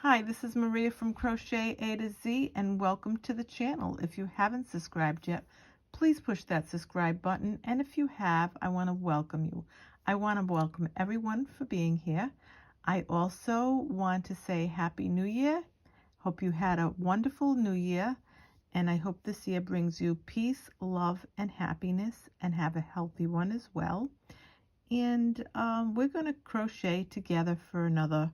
Hi, this is Maria from Crochet A to Z, and welcome to the channel. If you haven't subscribed yet, please push that subscribe button, and if you have, I want to welcome you. I want to welcome everyone for being here. I also want to say Happy New Year. Hope you had a wonderful New Year, and I hope this year brings you peace, love, and happiness, and have a healthy one as well. And we're going to crochet together for another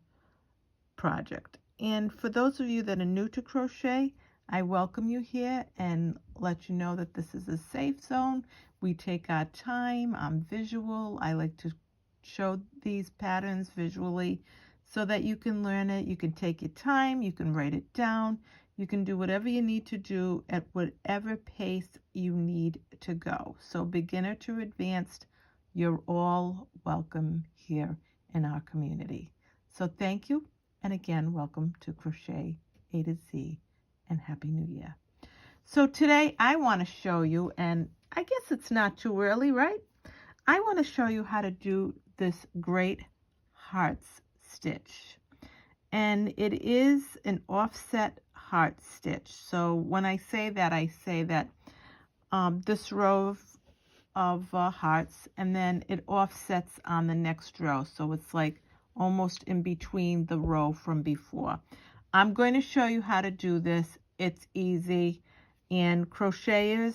project. And for those of you that are new to crochet, I welcome you here and let you know that this is a safe zone. We take our time. I'm visual. I like to show these patterns visually so that you can learn it. You can take your time. You can write it down. You can do whatever you need to do at whatever pace you need to go. So beginner to advanced, you're all welcome here in our community. So thank you. And again, welcome to Crochet A to Z and Happy New Year. So today I want to show you, and I guess it's not too early, right? I want to show you how to do this great hearts stitch. And it is an offset heart stitch. So when I say that this row of hearts, and then it offsets on the next row. So it's like almost in between the row from before. I'm going to show you how to do this. It's easy. And crocheters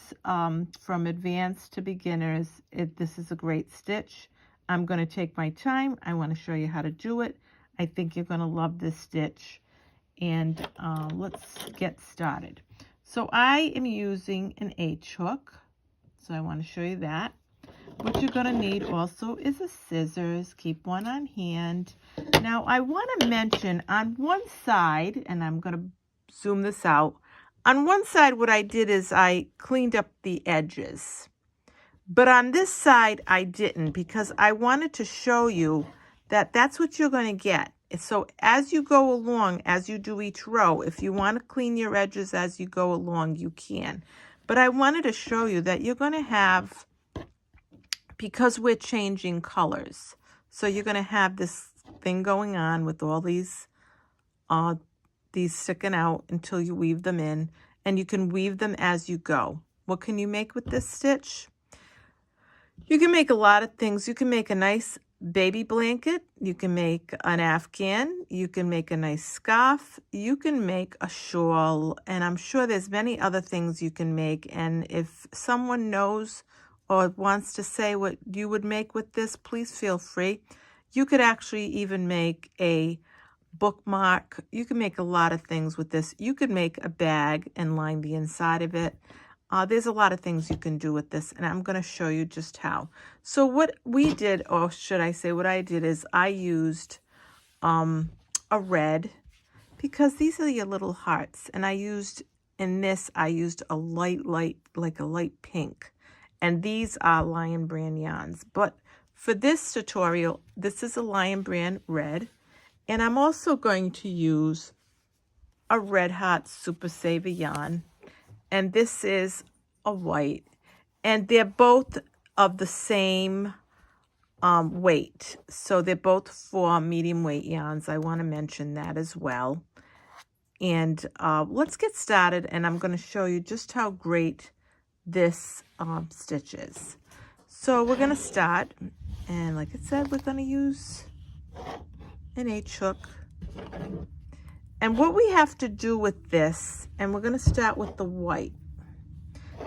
from advanced to beginners, this is a great stitch. I'm going to take my time. I want to show you how to do it. I think you're going to love this stitch. And let's get started. So I am using an H hook. So I want to show you that. What you're going to need also is a scissors. Keep one on hand. Now I want to mention on one side, and I'm going to zoom this out. On one side, what I did is I cleaned up the edges. But on this side, I didn't, because I wanted to show you that that's what you're going to get. So as you go along, as you do each row, if you want to clean your edges as you go along, you can. But I wanted to show you that you're going to have, because we're changing colors, so you're going to have this thing going on with all these sticking out until you weave them in, and you can weave them as you go. What can you make with this stitch? You can make a lot of things. You can make a nice baby blanket. You can make an afghan. You can make a nice scarf. You can make a shawl, and I'm sure there's many other things you can make. And if someone knows or wants to say what you would make with this, please feel free. You could actually even make a bookmark. You can make a lot of things with this. You could make a bag and line the inside of it. There's a lot of things you can do with this, and I'm going to show you just how. So what we did, or should I say what I did, is I used a red, because these are your little hearts, and I used a light, like a light pink. And these are Lion Brand yarns. But for this tutorial, this is a Lion Brand red. And I'm also going to use a Red Heart Super Saver yarn. And this is a white. And they're both of the same weight. So they're both for medium weight yarns. I want to mention that as well. And let's get started. And I'm going to show you just how great this stitch is. So we're going to start, and like I said, we're going to use an H hook. And what we have to do with this, and we're going to start with the white,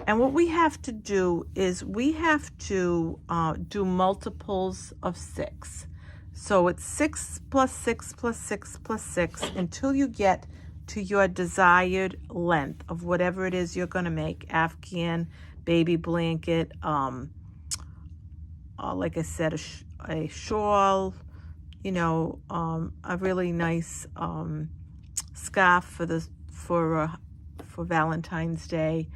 and what we have to do is we have to do multiples of 6. So it's 6 plus 6 plus 6 plus 6 until you get to your desired length of whatever it is you're going to make. Afghan, baby blanket, like I said, a shawl, you know, a really nice scarf for Valentine's Day.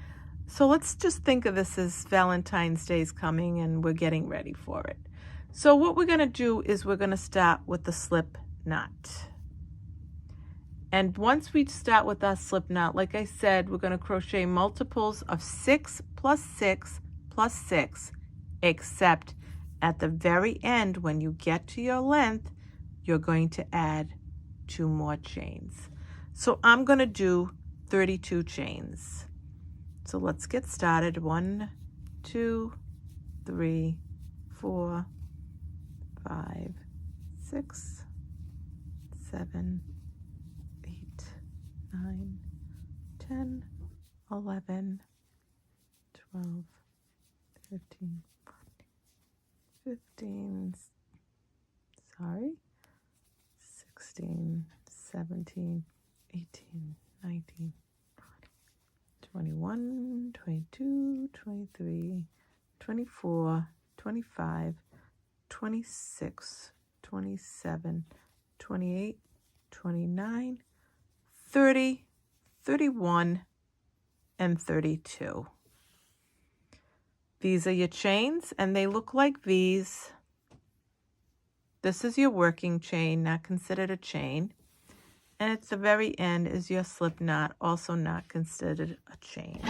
So let's just think of this as Valentine's Day is coming and we're getting ready for it. So what we're going to do is we're going to start with the slip knot. And once we start with our slip knot, like I said, we're going to crochet multiples of 6 plus 6 plus 6, except at the very end, when you get to your length, you're going to add 2 more chains. So I'm going to do 32 chains. So let's get started. 1, 2, 3, 4, 5, 6, 7, 8, 9, 10, 11, 12, 13, 15, 16, 17, 18, 19, 20, 21, 22, 23, 24, 25, 26, 27, 28, 29, 30, 31, and 32. These are your chains, and they look like these. This is your working chain, not considered a chain. And at the very end is your slip knot, also not considered a chain.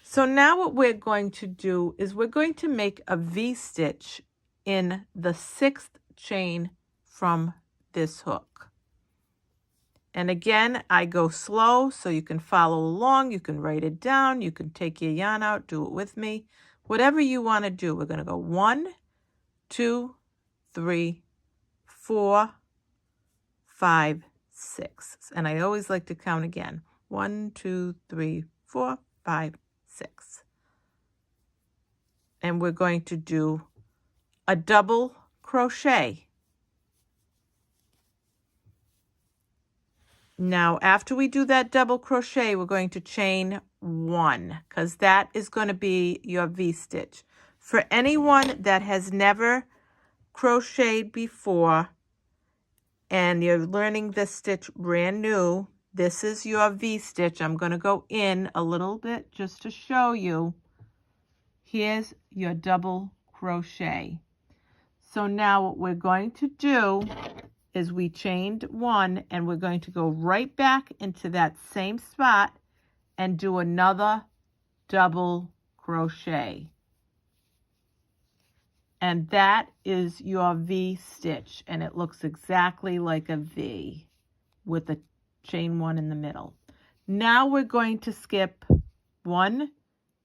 So now what we're going to do is we're going to make a V-stitch in the 6th chain from this hook. And again, I go slow so you can follow along. You can write it down. You can take your yarn out, do it with me. Whatever you want to do, we're going to go 1, 2, 3, 4, 5, 6. And I always like to count again. 1, 2, 3, 4, 5, 6. And we're going to do a double crochet. Now, after we do that double crochet, we're going to chain 1 because that is going to be your V-stitch. For anyone that has never crocheted before and you're learning this stitch brand new, this is your V-stitch. I'm going to go in a little bit just to show you. Here's your double crochet. So now what we're going to do is we chained 1 and we're going to go right back into that same spot and do another double crochet. And that is your V-stitch, and it looks exactly like a V with a chain 1 in the middle. Now we're going to skip 1,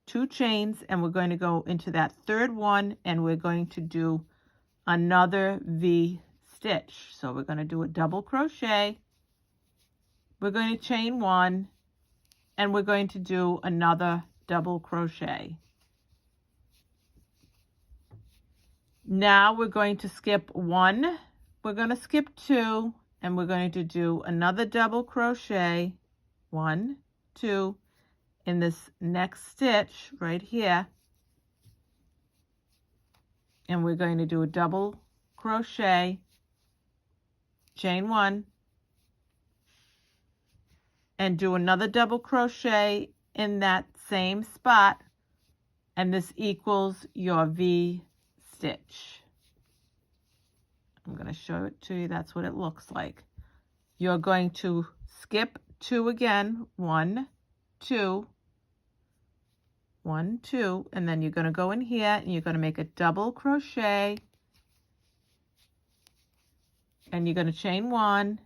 2 chains, and we're going to go into that 3rd one, and we're going to do another V-stitch. So we're going to do a double crochet, we're going to chain 1, and we're going to do another double crochet. Now we're going to skip 1, we're going to skip 2, and we're going to do another double crochet, 1, 2, in this next stitch right here. And we're going to do a double crochet, chain 1, and do another double crochet in that same spot, and this equals your V stitch. I'm going to show it to you. That's what it looks like. You're going to skip 2 again, 1, 2, 1, 2, and then you're going to go in here and you're going to make a double crochet, and you're going to chain 1,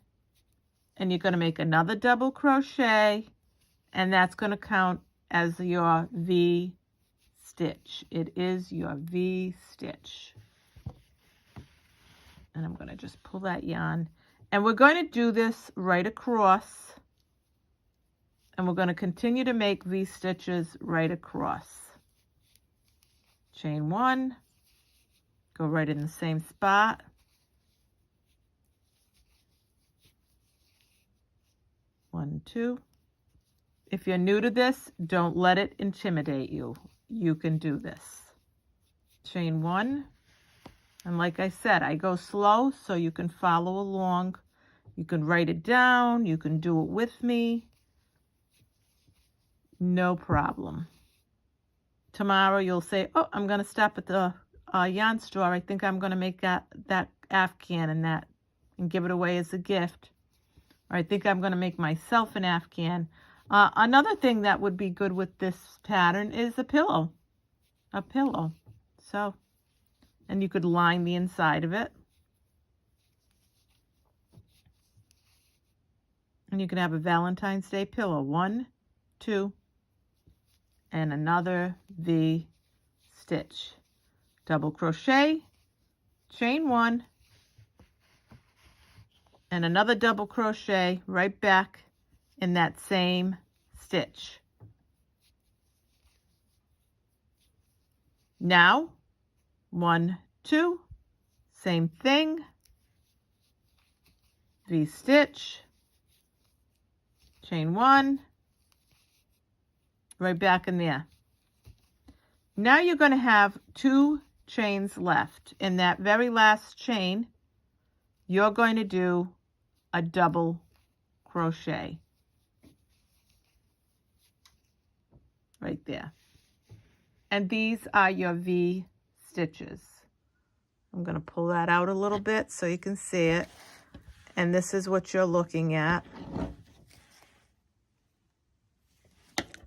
and you're going to make another double crochet, and that's going to count as your V stitch. It is your V stitch. And I'm going to just pull that yarn, and we're going to do this right across, and we're going to continue to make V stitches right across. Chain 1, go right in the same spot, one, 2. If you're new to this, don't let it intimidate you. You can do this. Chain 1, and like I said, I go slow so you can follow along. You can write it down, you can do it with me. No problem. Tomorrow you'll say, oh, I'm going to stop at the yarn store. I think I'm going to make that afghan and give it away as a gift. Or I think I'm going to make myself an afghan. Another thing that would be good with this pattern is a pillow. A pillow. So, and you could line the inside of it. And you can have a Valentine's Day pillow. 1, 2, and another V stitch. Double crochet, chain 1, and another double crochet right back in that same stitch. Now 1, 2, same thing, V stitch, chain 1, right back in there. Now you're going to have 2 chains left. In that very last chain, you're going to do a double crochet right there. And these are your V stitches. I'm going to pull that out a little bit so you can see it. And this is what you're looking at.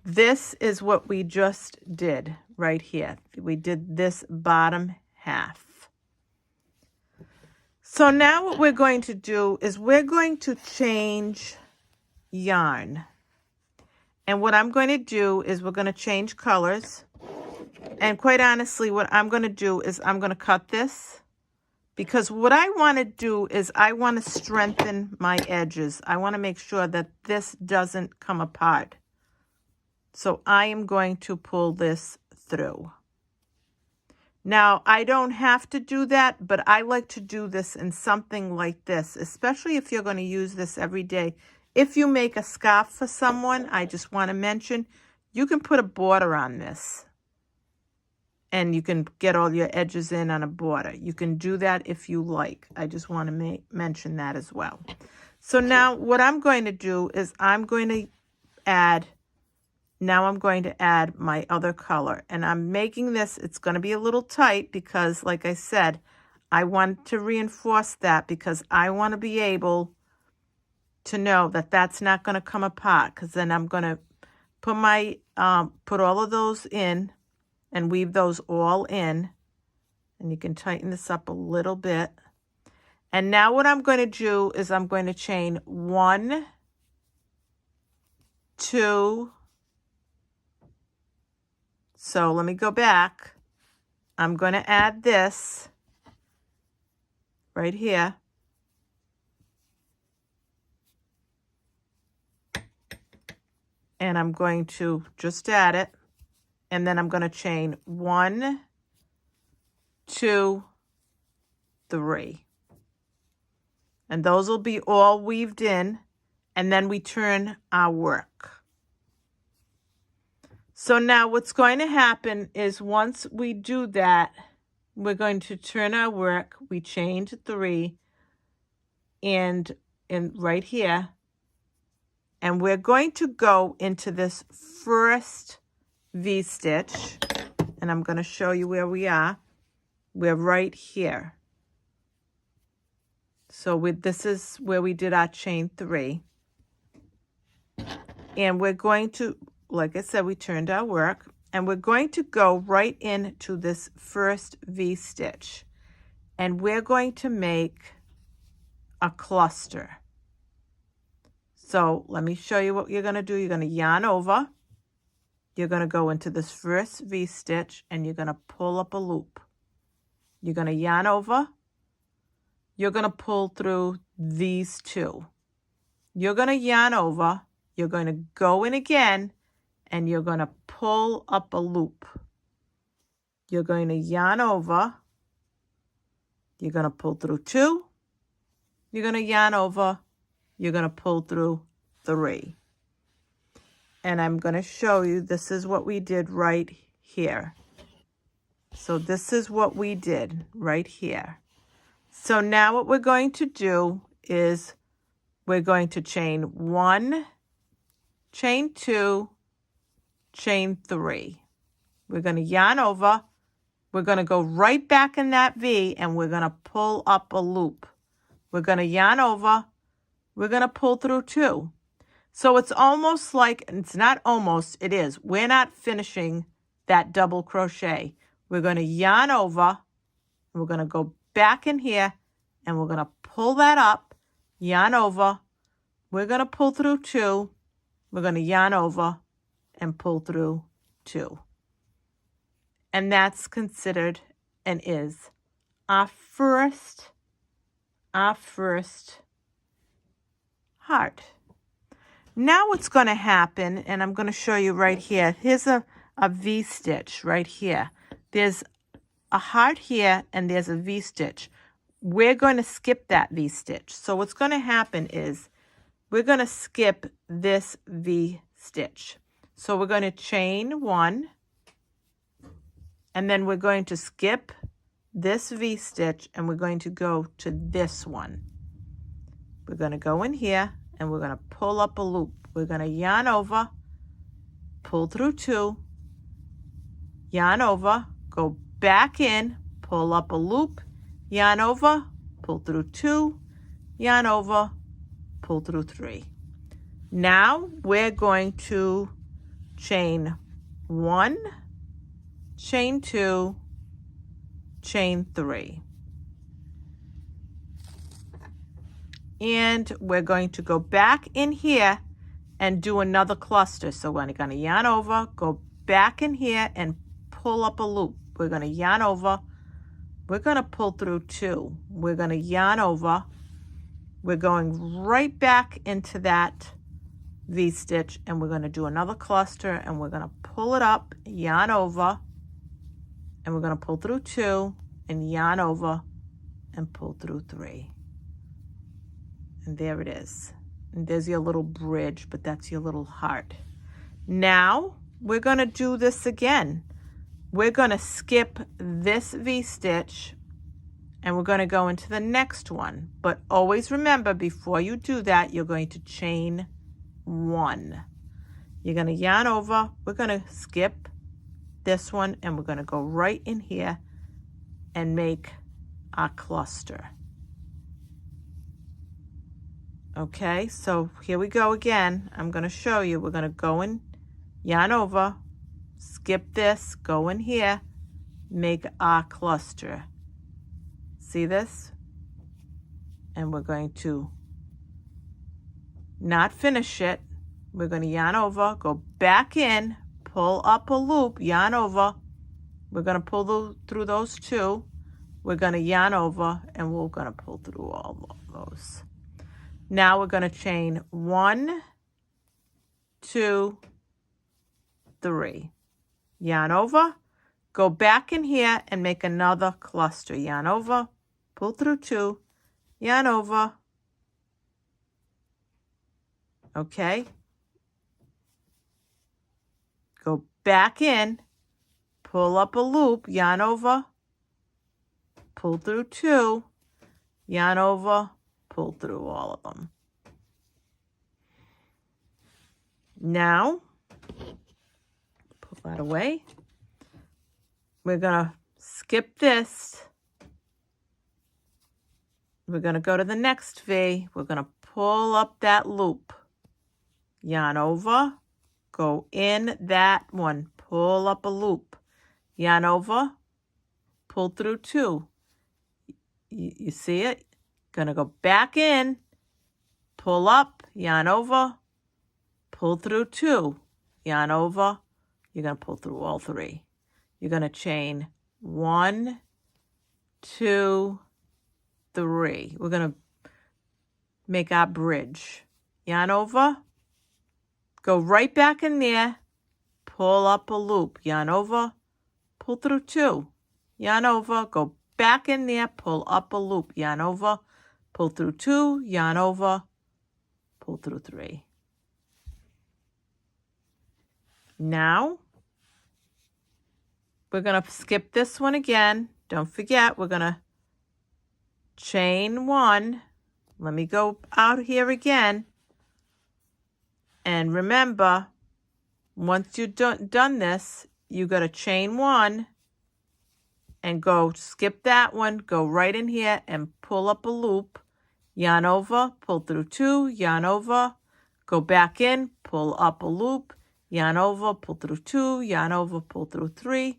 This is what we just did right here. We did this bottom half. So now what we're going to do is we're going to change yarn. And what I'm going to do is we're going to change colors. And quite honestly, what I'm going to do is I'm going to cut this, because what I want to do is I want to strengthen my edges. I want to make sure that this doesn't come apart. So I am going to pull this through. Now, I don't have to do that, but I like to do this in something like this, especially if you're going to use this every day. If you make a scarf for someone, I just want to mention, you can put a border on this. And you can get all your edges in on a border. You can do that if you like. I just want to mention that as well. So now what I'm going to do is I'm going to add my other color. And I'm making this, it's going to be a little tight because, like I said, I want to reinforce that because I want to be able to know that that's not going to come apart, because then I'm going to put my, put all of those in and weave those all in. And you can tighten this up a little bit. And now what I'm going to do is I'm going to chain 1, 2. So let me go back. I'm going to add this right here. And I'm going to just add it. And then I'm going to chain 1, 2, 3. And those will be all weaved in. And then we turn our work. So now what's going to happen is once we do that, we're going to turn our work. We chain 3 and right here. And we're going to go into this first V stitch, and I'm going to show you where we are. We're right here. So this is where we did our chain 3. And we're going to, like I said, we turned our work, and we're going to go right into this first V stitch. And we're going to make a cluster. So let me show you what you're going to do. You're going to yarn over. You're going to go into this first V stitch and you're going to pull up a loop. You're going to yarn over. You're going to pull through these 2. You're going to yarn over. You're going to go in again and you're going to pull up a loop. You're going to yarn over. You're going to pull through 2. You're going to yarn over. You're going to pull through 3. And I'm going to show you, this is what we did right here. So this is what we did right here. So now what we're going to do is we're going to chain 1, chain 2, chain 3. We're going to yarn over. We're going to go right back in that V and we're going to pull up a loop. We're going to yarn over. We're going to pull through 2. So it's almost like, it's not almost, it is. We're not finishing that double crochet. We're going to yarn over. We're going to go back in here and we're going to pull that up, yarn over. we're going to pull through 2, we're going to yarn over and pull through 2. And that's considered and is our first heart. Now what's going to happen, and I'm going to show you right here, here's a V-stitch right here. There's a heart here and there's a V-stitch. We're going to skip that V-stitch. So what's going to happen is we're going to skip this V-stitch. So we're going to chain 1, and then we're going to skip this V-stitch, and we're going to go to this one. We're going to go in here, and we're going to pull up a loop. We're going to yarn over, pull through 2, yarn over, go back in, pull up a loop, yarn over, pull through 2, yarn over, pull through 3. Now we're going to chain 1, chain 2, chain 3. And we're going to go back in here and do another cluster. So we're going to yarn over, go back in here and pull up a loop. We're going to yarn over, we're going to pull through 2. We're going to yarn over, we're going right back into that V-stitch, and we're going to do another cluster, and we're going to pull it up, yarn over, and we're going to pull through 2 and yarn over and pull through 3. And there it is. And there's your little bridge, but that's your little heart. Now we're going to do this again. We're going to skip this V-stitch and we're going to go into the next one. But always remember, before you do that, you're going to chain 1. You're going to yarn over, we're going to skip this one, and we're going to go right in here and make our cluster. Okay, so here we go again. I'm going to show you. We're going to go in, yarn over, skip this, go in here, make our cluster. See this? And we're going to not finish it. We're going to yarn over, go back in, pull up a loop, yarn over. We're going to pull through those 2. We're going to yarn over, and we're going to pull through all of those. Now we're going to chain 1, 2, 3. Yarn over, go back in here and make another cluster. Yarn over, pull through 2, yarn over. Okay. Go back in, pull up a loop, yarn over, pull through 2, yarn over, pull through all of them. Now, pull that away. We're going to skip this. We're going to go to the next V. We're going to pull up that loop. Yarn over, go in that one, pull up a loop. Yarn over, pull through 2. You see it? Gonna go back in, pull up, yarn over, pull through 2, yarn over. You're gonna pull through all 3. You're gonna chain 1, 2, 3. We're gonna make our bridge. Yarn over, go right back in there, pull up a loop, yarn over, pull through 2, yarn over, go back in there, pull up a loop, yarn over, pull through 2, yarn over, pull through 3. Now, we're going to skip this one again. Don't forget, we're going to chain 1. Let me go out here again. And remember, once you've done this, you got to chain 1 and go skip that one, go right in here and pull up a loop, yarn over, pull through 2, yarn over, go back in, pull up a loop, yarn over, pull through 2, yarn over, pull through 3,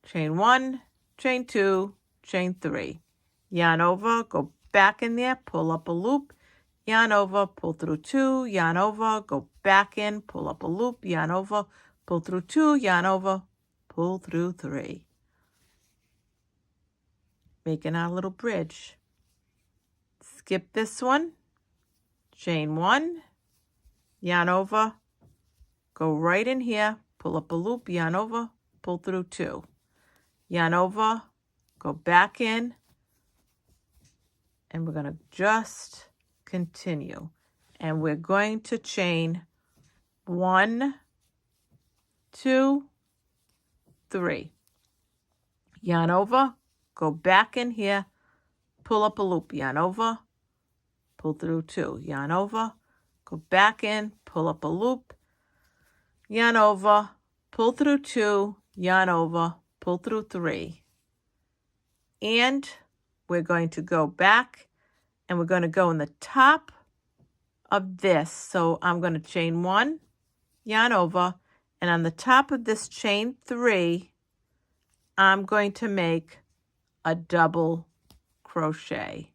chain 1, chain 2, chain 3, yarn over, go back in there, pull up a loop, yarn over, pull through 2, yarn over, go back in, pull up a loop, yarn over, pull through 2, yarn over, pull through 3. Making our little bridge. Skip this one, chain 1, yarn over, go right in here, pull up a loop, yarn over, pull through 2. Yarn over, go back in, and we're going to just continue. And we're going to chain 1, 2, 3. Yarn over, go back in here, pull up a loop, yarn over, pull through 2. Yarn over, go back in, pull up a loop, yarn over, pull through 2, yarn over, pull through 3. And we're going to go back and we're going to go in the top of this. So I'm going to chain 1, yarn over, and on the top of this chain 3, I'm going to make a double crochet.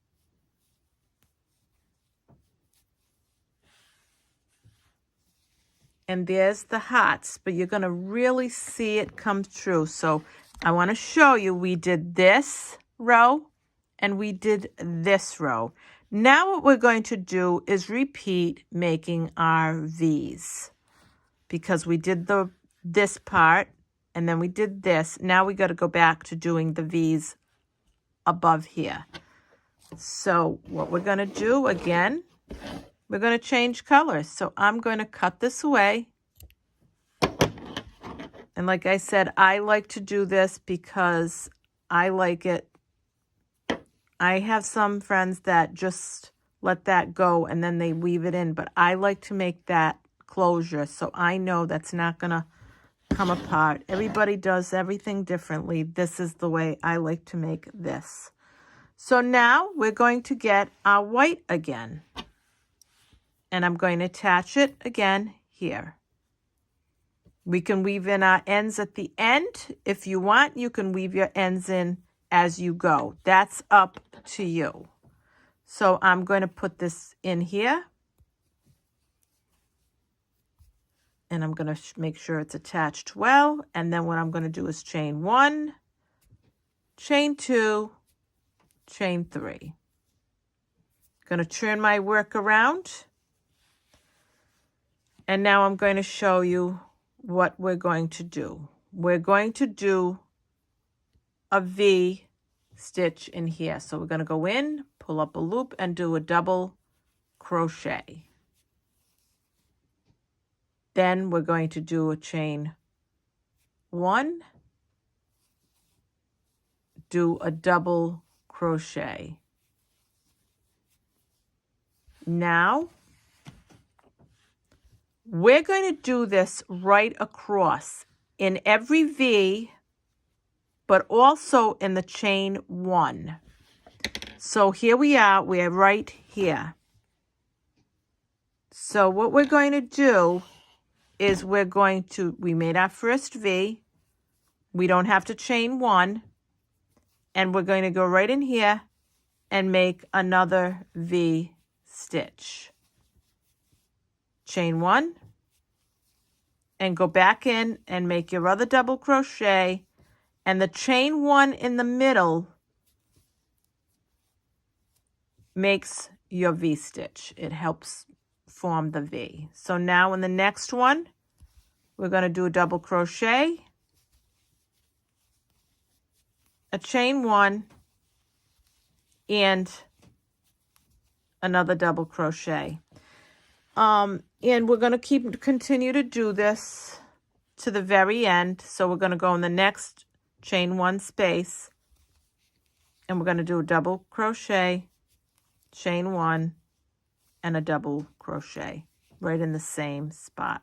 And there's the hearts, but you're going to really see it come through. So I want to show you, we did this row and we did this row. Now what we're going to do is repeat making our V's, because we did this part and then we did this. Now we got to go back to doing the V's above here. So what we're going to do again, we're going to change colors. So I'm going to cut this away. And like I said, I like to do this because I like it. I have some friends that just let that go and then they weave it in, but I like to make that closure so I know that's not going to come apart. Everybody does everything differently. This is the way I like to make this. So now we're going to get our white again. And I'm going to attach it again here. We can weave in our ends at the end. If you want, you can weave your ends in as you go. That's up to you. So I'm going to put this in here. And I'm going to make sure it's attached well. And then what I'm going to do is chain 1, chain 2, chain 3. Going to turn my work around. And now I'm going to show you what we're going to do. We're going to do a V stitch in here. So we're going to go in, pull up a loop, and do a double crochet. Then we're going to do a chain 1, do a double crochet. Now, we're going to do this right across in every V, but also in the chain 1. So here we are, we're right here. So what we're going to do is we made our first V. We don't have to chain 1. And we're going to go right in here and make another V stitch. Chain 1. And go back in and make your other double crochet, and the chain 1 in the middle makes your V stitch. It helps form the V. So now in the next one, we're going to do a double crochet, a chain 1, and another double crochet. And we're going to continue to do this to the very end. So we're going to go in the next chain 1 space, and we're going to do a double crochet, chain 1, and a double crochet right in the same spot.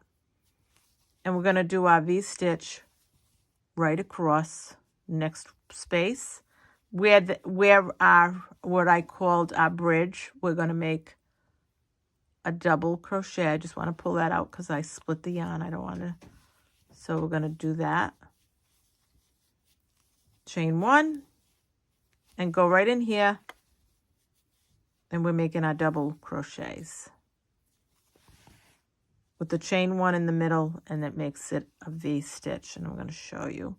And we're going to do our V stitch right across next space where what I called our bridge. We're going to make a double crochet. I just want to pull that out because I split the yarn. I don't want to. So we're going to do that. Chain 1 and go right in here and we're making our double crochets with the chain 1 in the middle, and that makes it a V stitch. And I'm going to show you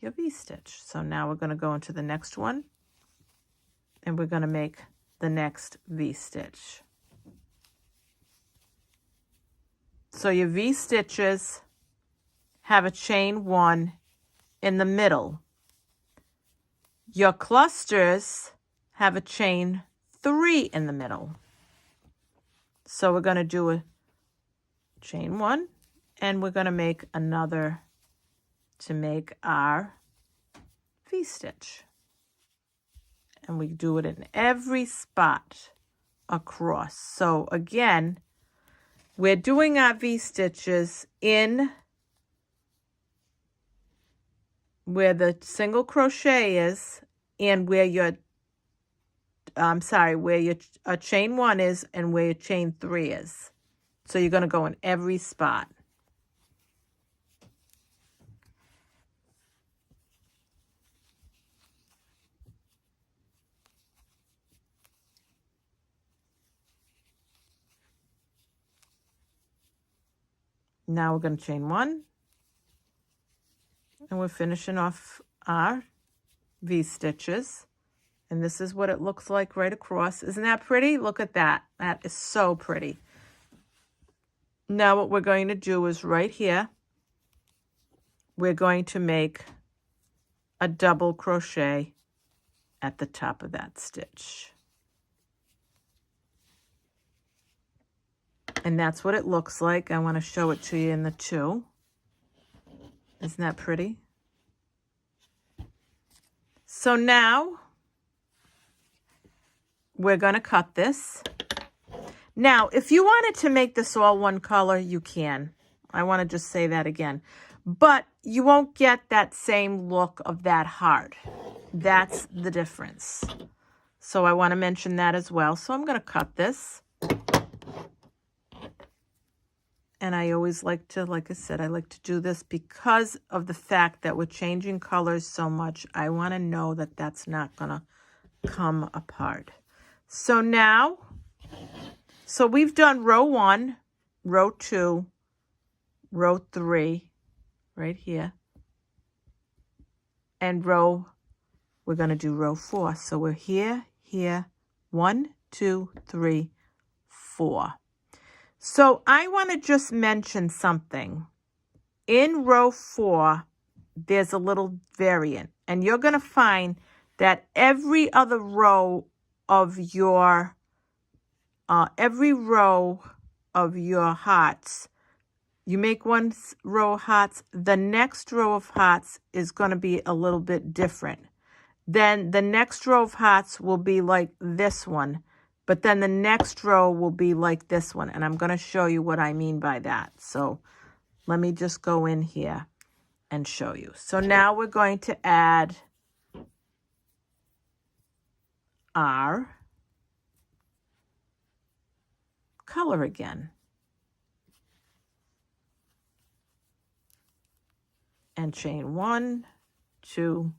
your V stitch. So now we're going to go into the next one, and we're going to make the next V stitch. So your V stitches have a chain 1 in the middle. Your clusters have a chain 3 in the middle. So we're going to do a chain 1, and we're going to make another to make our V stitch. And we do it in every spot across. So again, we're doing our V stitches in where the single crochet is and where your where your chain 1 is and where your chain 3 is. So you're going to go in every spot. Now we're going to chain 1, and we're finishing off our V stitches. And this is what it looks like right across. Isn't that pretty? Look at that. That is so pretty. Now what we're going to do is right here, we're going to make a double crochet at the top of that stitch. And that's what it looks like. I want to show it to you in the 2. Isn't that pretty? So now we're going to cut this. Now, if you wanted to make this all one color, you can. I want to just say that again. But you won't get that same look of that heart. That's the difference. So I want to mention that as well. So I'm going to cut this. And I always like to, like I said, I like to do this because of the fact that we're changing colors so much. I want to know that that's not going to come apart. So now, so we've done row 1, row 2, row 3, right here. And we're going to do row 4. So we're here, 1, 2, 3, 4. So I want to just mention something. In row 4, there's a little variant, and you're going to find that every other row of your hearts, you make one row of hearts, the next row of hearts is going to be a little bit different. Then the next row of hearts will be like this one. But then the next row will be like this one. And I'm going to show you what I mean by that. So let me just go in here and show you. So now we're going to add our color again. And chain 1, 2,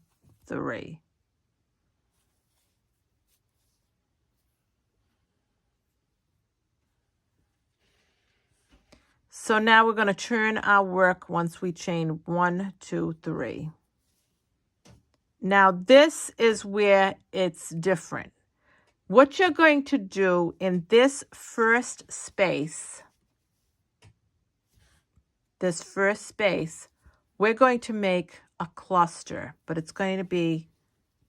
3. So now we're going to turn our work once we chain 1, 2, 3. Now this is where it's different. What you're going to do in this first space, we're going to make a cluster, but it's going to be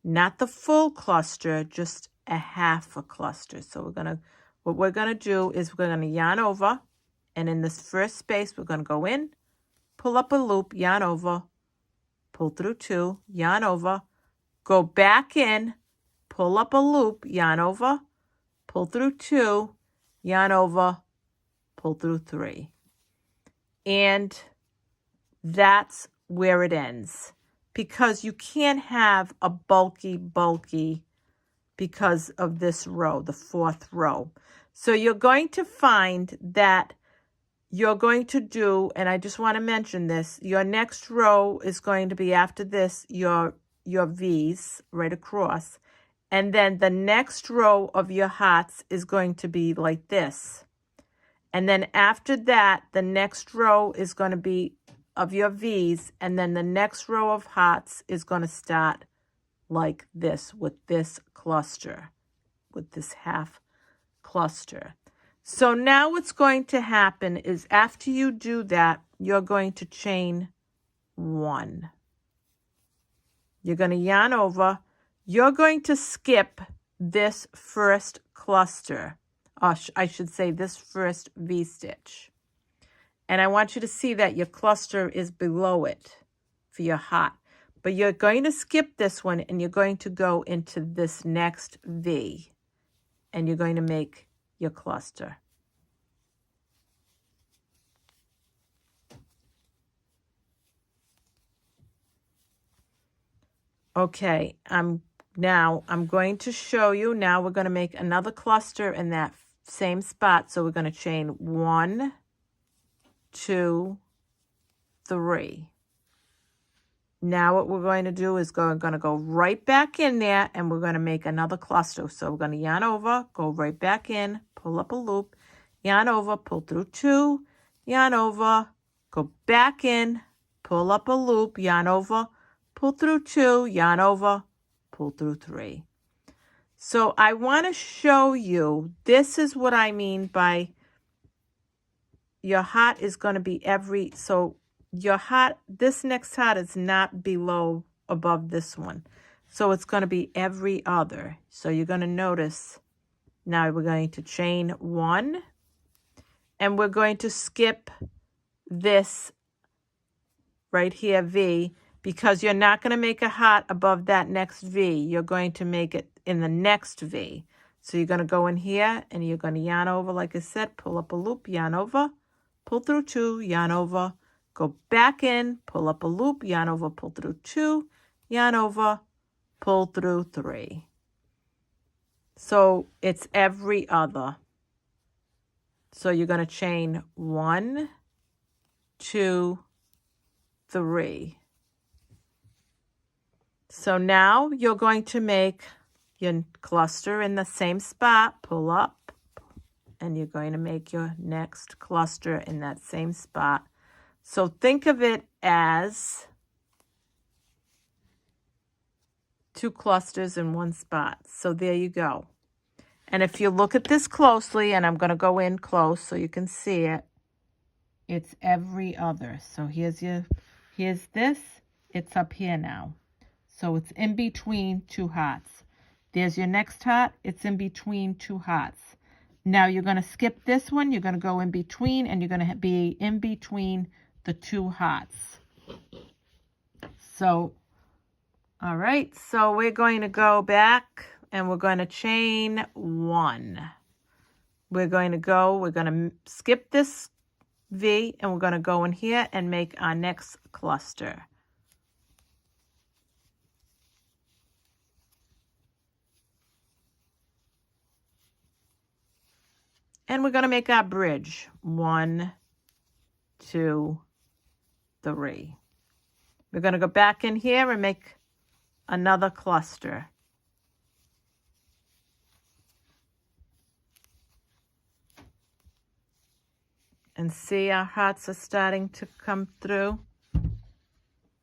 not the full cluster, just a half a cluster. So what we're going to do is we're going to yarn over. And in this first space, we're going to go in, pull up a loop, yarn over, pull through 2, yarn over, go back in, pull up a loop, yarn over, pull through 2, yarn over, pull through 3. And that's where it ends. Because you can't have a bulky because of this row, the 4th row. So you're going to find that you're going to do, and I just want to mention this, your next row is going to be after this, your V's right across. And then the next row of your hearts is going to be like this. And then after that, the next row is going to be of your V's. And then the next row of hearts is going to start like this with this cluster, with this half cluster. So now what's going to happen is after you do that, you're going to chain 1. You're going to yarn over. You're going to skip this first cluster, or I should say this first V-stitch. And I want you to see that your cluster is below it for your heart. But you're going to skip this one and you're going to go into this next V. And you're going to make your cluster. Okay, I'm going to show you. Now we're going to make another cluster in that same spot. So we're going to chain 1, 2, 3. Now what we're going to do is we're going to go right back in there and we're going to make another cluster. So we're going to yarn over, go right back in, pull up a loop, yarn over, pull through 2, yarn over, go back in, pull up a loop, yarn over, pull through 2, yarn over, pull through 3. So I want to show you, this is what I mean by your heart is going to be so your heart, this next heart is not above this one. So it's going to be every other. So you're going to notice, now we're going to chain 1 and we're going to skip this right here, V, because you're not going to make a heart above that next V. You're going to make it in the next V. So you're going to go in here and you're going to yarn over, like I said, pull up a loop, yarn over, pull through 2, yarn over, go back in, pull up a loop, yarn over, pull through 2, yarn over, pull through 3. So it's every other. So you're going to chain 1, 2, 3. So now you're going to make your cluster in the same spot, pull up, and you're going to make your next cluster in that same spot. So think of it as 2 clusters in one spot. So there you go. And if you look at this closely, and I'm going to go in close so you can see it, it's every other. So here's this, it's up here now. So it's in between 2 hearts. There's your next heart, it's in between 2 hearts. Now you're going to skip this one, you're going to go in between, and you're going to be in between the 2 hearts. So, all right, so we're going to go back and we're going to chain 1. We're going to skip this V and we're going to go in here and make our next cluster. And we're going to make our bridge. 1, 2, 3. We're going to go back in here and make another cluster. And see, our hearts are starting to come through.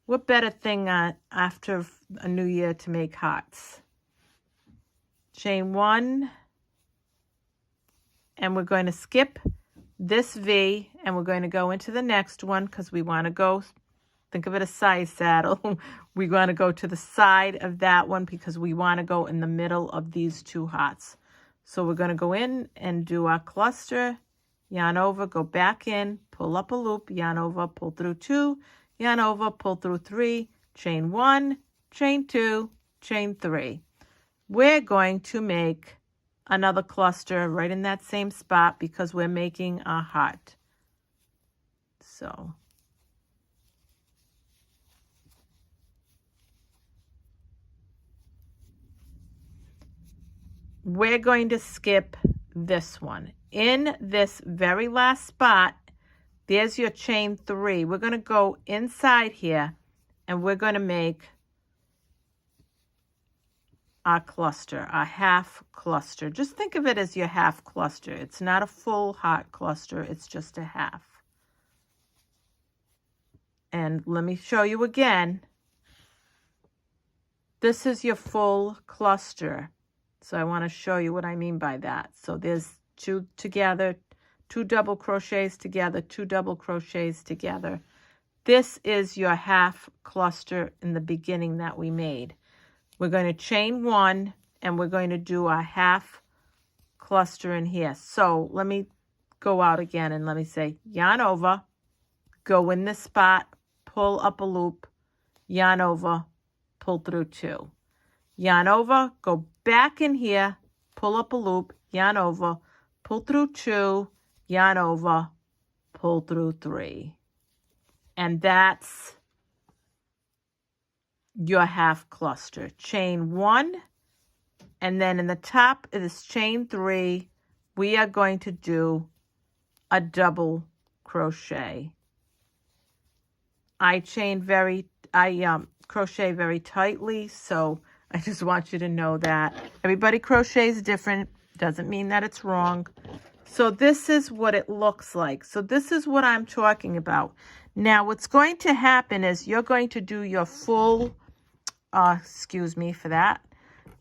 What better thing after a new year to make hearts? Chain 1. And we're going to skip this V and we're going to go into the next one because we want to go, think of it as side saddle. We want to go to the side of that one because we want to go in the middle of these 2 hearts. So we're going to go in and do our cluster, yarn over, go back in, pull up a loop, yarn over, pull through 2, yarn over, pull through 3, chain 1, chain 2, chain 3. We're going to make another cluster right in that same spot because we're making our heart. So we're going to skip this one. In this very last spot, there's your chain 3. We're going to go inside here and we're going to make our cluster, our half cluster. Just think of it as your half cluster. It's not a full heart cluster, it's just a half. And let me show you again. This is your full cluster. So I want to show you what I mean by that. So there's two together, 2 double crochets together, 2 double crochets together. This is your half cluster in the beginning that we made. We're going to chain 1 and we're going to do our half cluster in here. So let me go out again and let me say yarn over, go in this spot, pull up a loop, yarn over, pull through 2. Yarn over, go back in here, pull up a loop, yarn over, pull through 2, yarn over, pull through 3. And that's your half cluster. Chain 1, and then in the top of this chain 3, we are going to do a double crochet. I crochet very tightly, so I just want you to know that. Everybody crochets different, doesn't mean that it's wrong. So this is what it looks like. So this is what I'm talking about. Now what's going to happen is you're going to do your full, excuse me for that.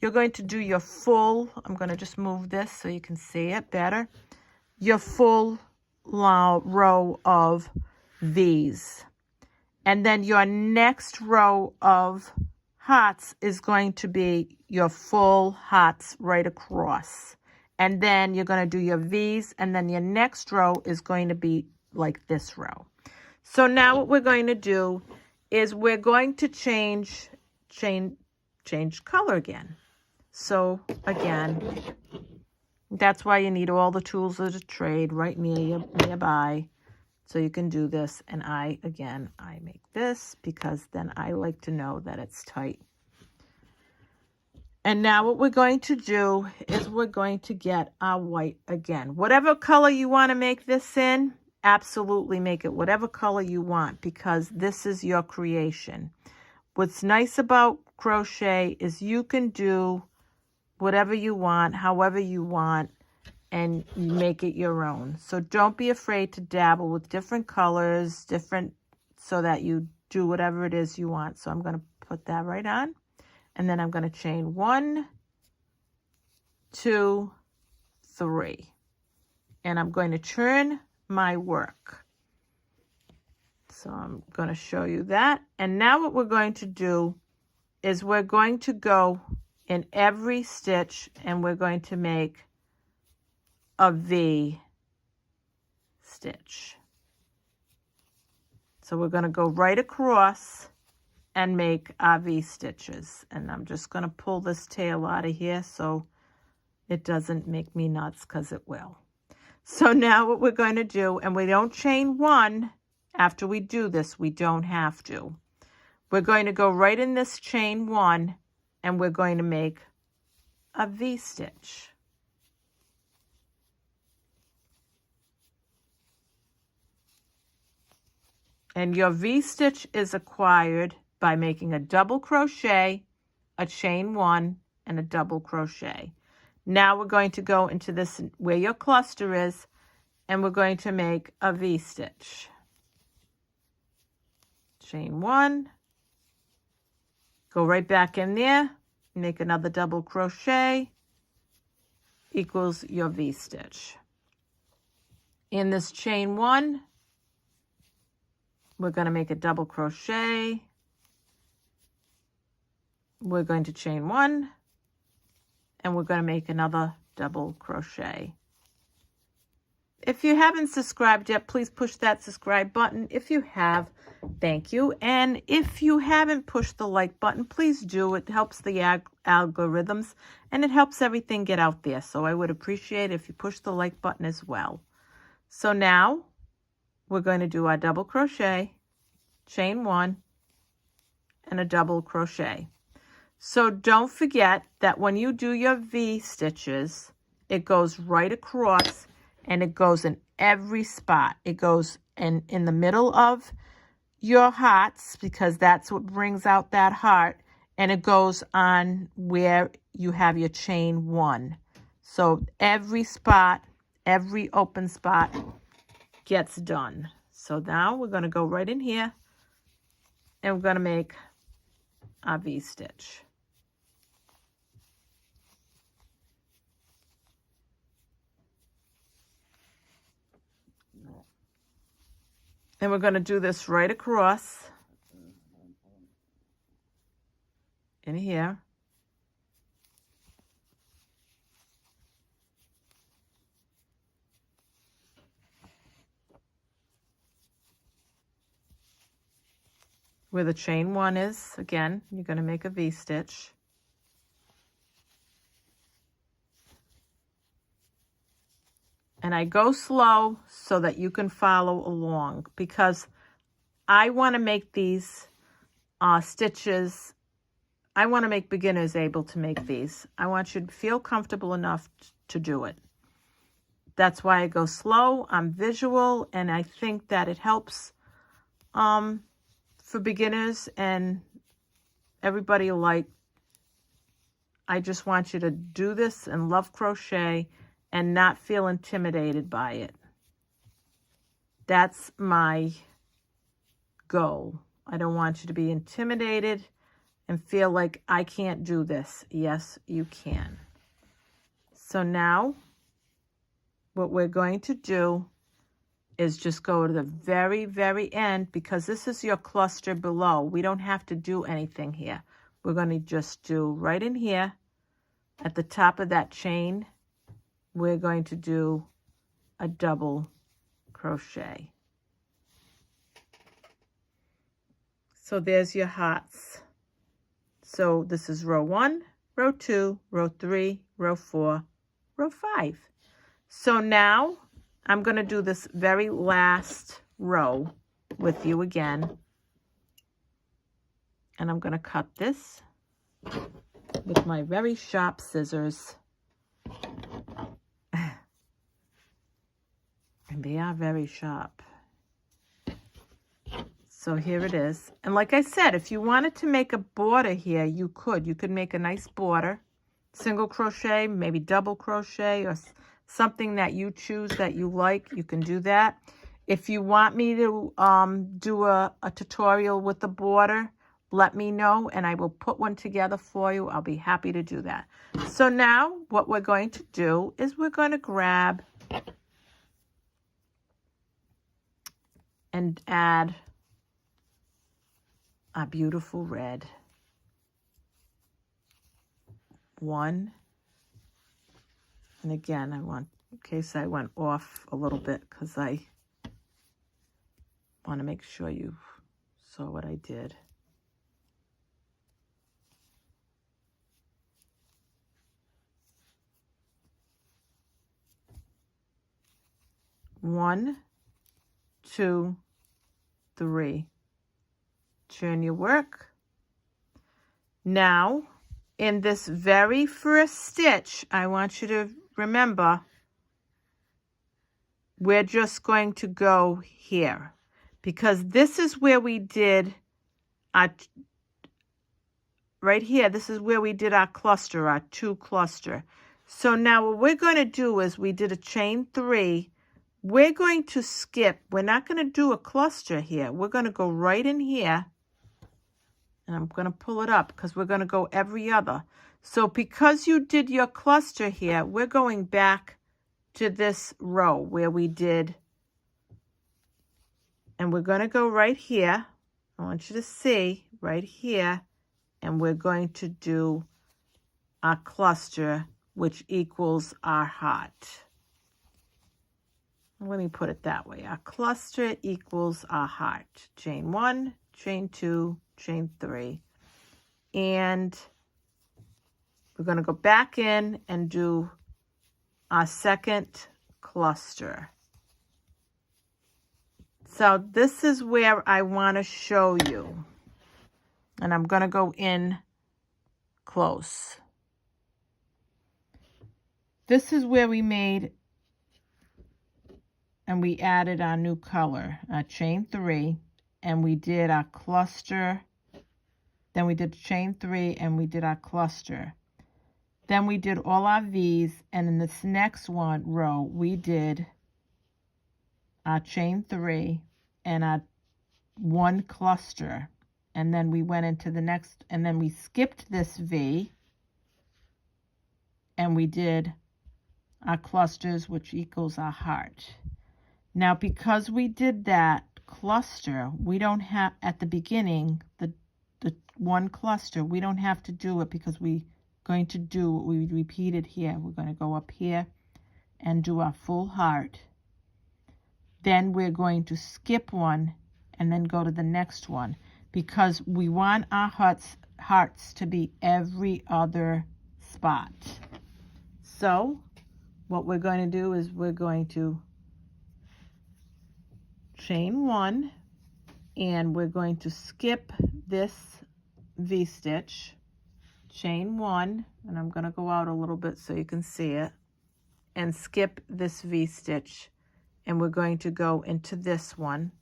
You're going to do your full, I'm going to just move this so you can see it better. Your full row of these. And then your next row of hearts is going to be your full hearts right across. And then you're going to do your V's, and then your next row is going to be like this row. So now what we're going to do is we're going to change color again. So again, that's why you need all the tools of the trade right nearby. So you can do this. And I make this because then I like to know that it's tight. And now what we're going to do is we're going to get our white again. Whatever color you want to make this in, absolutely make it whatever color you want, because this is your creation. What's nice about crochet is you can do whatever you want, however you want, and you make it your own. So don't be afraid to dabble with different colors, so that you do whatever it is you want. So I'm going to put that right on. And then I'm going to chain 1, 2, 3. And I'm going to turn my work. So I'm going to show you that. And now what we're going to do is we're going to go in every stitch and we're going to make a V stitch. So we're going to go right across and make our V stitches. And I'm just going to pull this tail out of here so it doesn't make me nuts, because it will. So now what we're going to do, and we don't chain 1 after we do this, we don't have to. We're going to go right in this chain 1 and we're going to make a V stitch. And your V stitch is acquired by making a double crochet, a chain 1, and a double crochet. Now we're going to go into this where your cluster is, and we're going to make a V stitch. Chain 1, go right back in there, make another double crochet, equals your V stitch. In this chain 1, we're going to make a double crochet. We're going to chain 1, and we're going to make another double crochet. If you haven't subscribed yet, please push that subscribe button. If you have, thank you. And if you haven't pushed the like button, please do. It helps the algorithms, and it helps everything get out there. So I would appreciate it if you push the like button as well. So now we're going to do our double crochet, chain 1, and a double crochet. So don't forget that when you do your V stitches, it goes right across and it goes in every spot. It goes in the middle of your hearts, because that's what brings out that heart. and it goes on where you have your chain 1. So every spot, every open spot gets done. So now we're going to go right in here and we're going to make our V-stitch. And we're going to do this right across in here. Where the chain 1 is, again, you're going to make a V-stitch. And I go slow so that you can follow along, because I want to make these stitches, I want to make beginners able to make these. I want you to feel comfortable enough to do it. That's why I go slow. I'm visual, and I think that it helps for beginners and everybody alike. I just want you to do this and love crochet and not feel intimidated by it. That's my goal. I don't want you to be intimidated and feel like I can't do this. Yes, you can. So now what we're going to do is just go to the very, very end, because this is your cluster below. We don't have to do anything here. We're going to just do right in here at the top of that chain. We're going to do a double crochet. So there's your hearts. So this is row 1, row 2, row 3, row 4, row 5. So now I'm going to do this very last row with you again. And I'm going to cut this with my very sharp scissors. And they are very sharp. So here it is. And like I said, if you wanted to make a border here, you could. You could make a nice border. Single crochet, maybe double crochet, or something that you choose that you like. You can do that. If you want me to do a tutorial with the border, let me know and I will put one together for you. I'll be happy to do that. So now what we're going to do is we're going to grab and add a beautiful red. 1. And again, I want, in case I went off a little bit, because I want to make sure you saw what I did. One, 2, 3. Turn your work. Now, in this very first stitch, I want you to remember, we're just going to go here, because this is where we did our, right here, this is where we did our cluster, our 2 cluster. So now what we're going to do is we did a chain 3. We're going to skip. We're not going to do a cluster here. We're going to go right in here. And I'm going to pull it up because we're going to go every other. So because you did your cluster here, we're going back to this row where we did. And we're going to go right here. I want you to see right here. And we're going to do our cluster, which equals our heart. Let me put it that way. Our cluster equals our heart. Chain 1, chain 2, chain 3. And we're going to go back in and do our second cluster. So this is where I want to show you. And I'm going to go in close. This is where we made and we added our new color, our chain 3, and we did our cluster then we did chain 3, and we did our cluster. Then we did all our V's, and in this next row, we did our chain 3 and our 1 cluster. And then we went into the next, and then we skipped this V, and we did our clusters, which equals our heart. Now, because we did that cluster, we don't have, at the beginning, the 1 cluster, we don't have to do it because we're going to do what we repeated here. We're going to go up here and do our full heart. Then we're going to skip one and then go to the next one, because we want our hearts to be every other spot. So what we're going to do is we're going to chain 1, and we're going to skip this V-stitch, chain 1, and I'm going to go out a little bit so you can see it, and skip this V-stitch, and we're going to go into this one,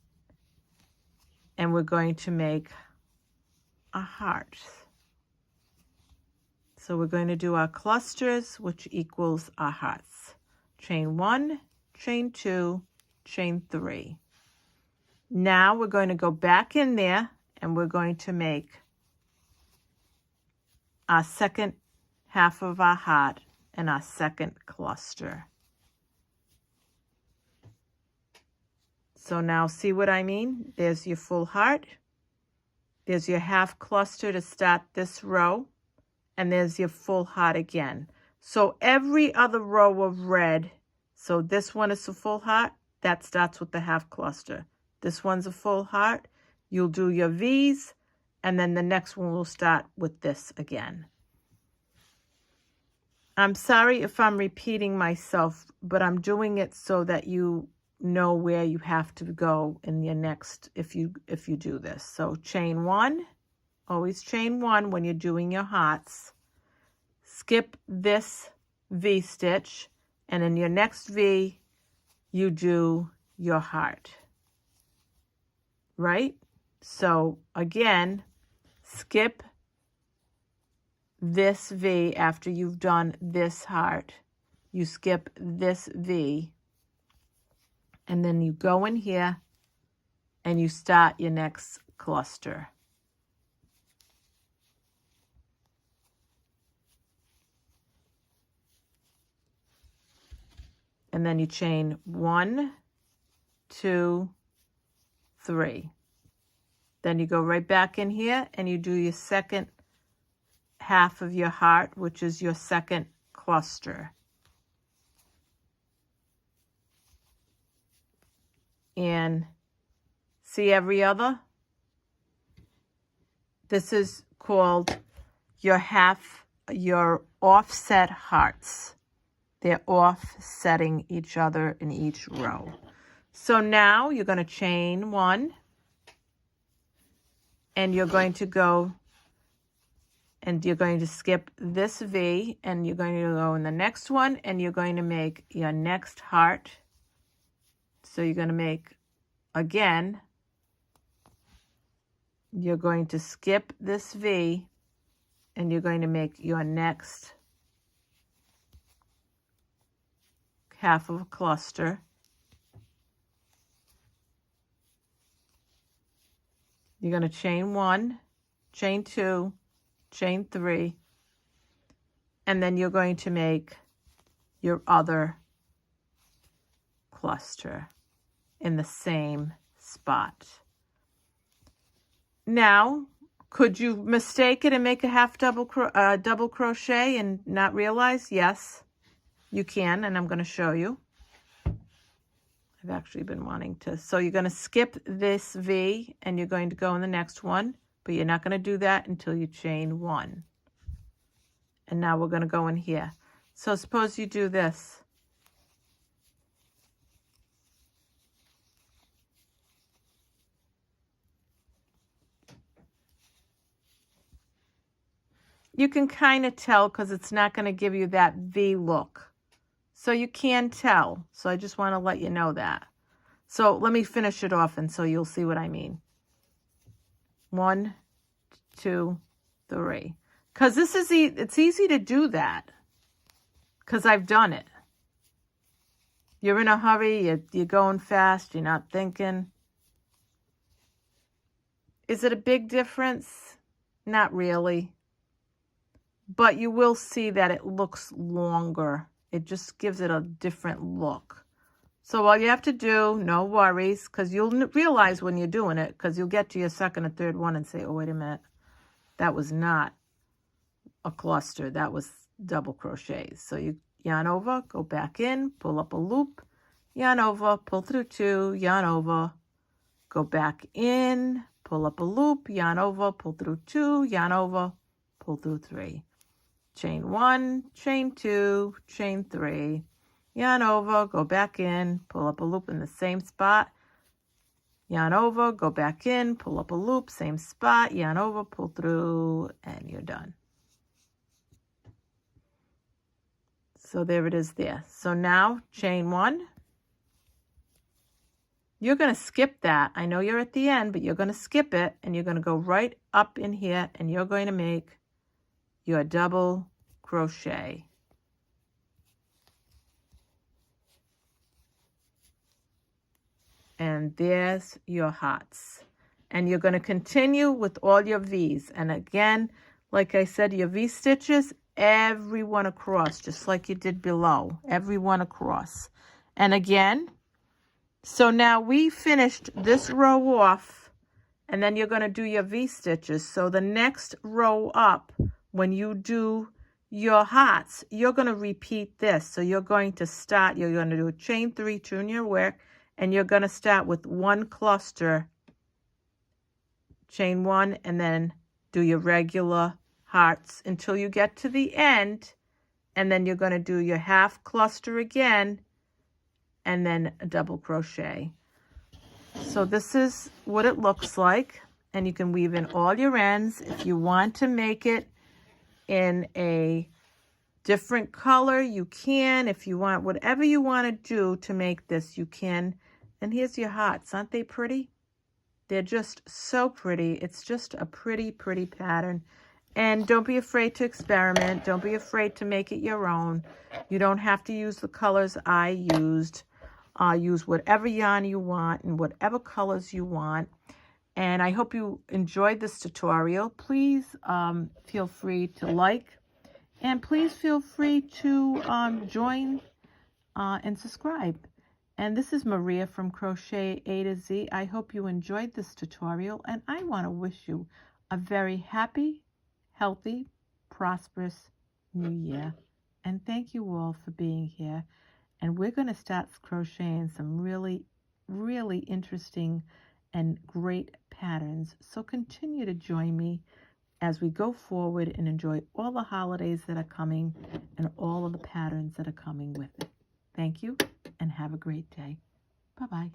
and we're going to make a heart. So we're going to do our clusters, which equals our hearts. Chain 1, chain 2, chain 3. Now we're going to go back in there, and we're going to make our second half of our heart and our second cluster. So now see what I mean? There's your full heart. There's your half cluster to start this row. And there's your full heart again. So every other row of red, so this one is a full heart, that starts with the half cluster. This one's a full heart. You'll do your V's, and then the next one will start with this again. I'm sorry if I'm repeating myself, but I'm doing it so that you know where you have to go in your next, if you do this. So chain 1, always chain 1 when you're doing your hearts. Skip this V-stitch, and in your next V, you do your heart. Right? So again, skip this V after you've done this heart. You skip this V, and then you go in here and you start your next cluster. And then you chain 1, 2, 3. Then you go right back in here and you do your second half of your heart, which is your second cluster. And see every other? This is called your offset hearts. They're offsetting each other in each row. So now you're going to chain 1, and you're going to go, and you're going to skip this V, and you're going to go in the next one, and you're going to make your next heart. So you're going to make, again, you're going to skip this V, and you're going to make your next half of a cluster. You're going to chain 1, chain 2, chain 3, and then you're going to make your other cluster in the same spot. Now, could you mistake it and make a double crochet and not realize? Yes, you can, and I'm going to show you. I've actually been wanting to. So you're going to skip this V, and you're going to go in the next one, but you're not going to do that until you chain 1. And now we're going to go in here. So suppose you do this. You can kind of tell because it's not going to give you that V look. So you can tell. So I just want to let you know that. So let me finish it off, and so you'll see what I mean. 1, 2, 3. Because this is it's easy to do that because I've done it. You're in a hurry, you're going fast, you're not thinking. Is it a big difference? Not really. But you will see that it looks longer. It just gives it a different look. So all you have to do, no worries, because you'll realize when you're doing it, because you'll get to your second or third one and say, oh, wait a minute, that was not a cluster, that was double crochets. So you yarn over, go back in, pull up a loop, yarn over, pull through 2, yarn over, go back in, pull up a loop, yarn over, pull through 2, yarn over, pull through 3. Chain 1, chain 2, chain 3, yarn over, go back in, pull up a loop in the same spot, yarn over, go back in, pull up a loop, same spot, yarn over, pull through, and you're done. So there it is there. So now chain 1. You're going to skip that. I know you're at the end, but you're going to skip it, and you're going to go right up in here, and you're going to make your double crochet. And there's your hearts. And you're going to continue with all your V's. And again, like I said, your V stitches, every one across, just like you did below, every one across. And again, so now we finished this row off, and then you're going to do your V stitches. So the next row up, when you do your hearts, you're going to repeat this. So you're going to start, you're going to do a chain 3, turn your work, and you're going to start with 1 cluster, chain 1, and then do your regular hearts until you get to the end, and then you're going to do your half cluster again, and then a double crochet. So this is what it looks like, and you can weave in all your ends. If you want to make it in a different color, you can. If you want, whatever you want to do to make this, you can. And here's your hearts. Aren't they pretty? They're just so pretty. It's just a pretty, pretty pattern. And don't be afraid to experiment. Don't be afraid to make it your own. You don't have to use the colors I used. Use whatever yarn you want and whatever colors you want. And I hope you enjoyed this tutorial. Please feel free to like, and please feel free to join and subscribe. And this is Maria from Crochet A to Z. I hope you enjoyed this tutorial, and I want to wish you a very happy, healthy, prosperous new year. And thank you all for being here. And we're going to start crocheting some really, really interesting and great patterns. So continue to join me as we go forward and enjoy all the holidays that are coming and all of the patterns that are coming with it. Thank you, and have a great day. Bye-bye.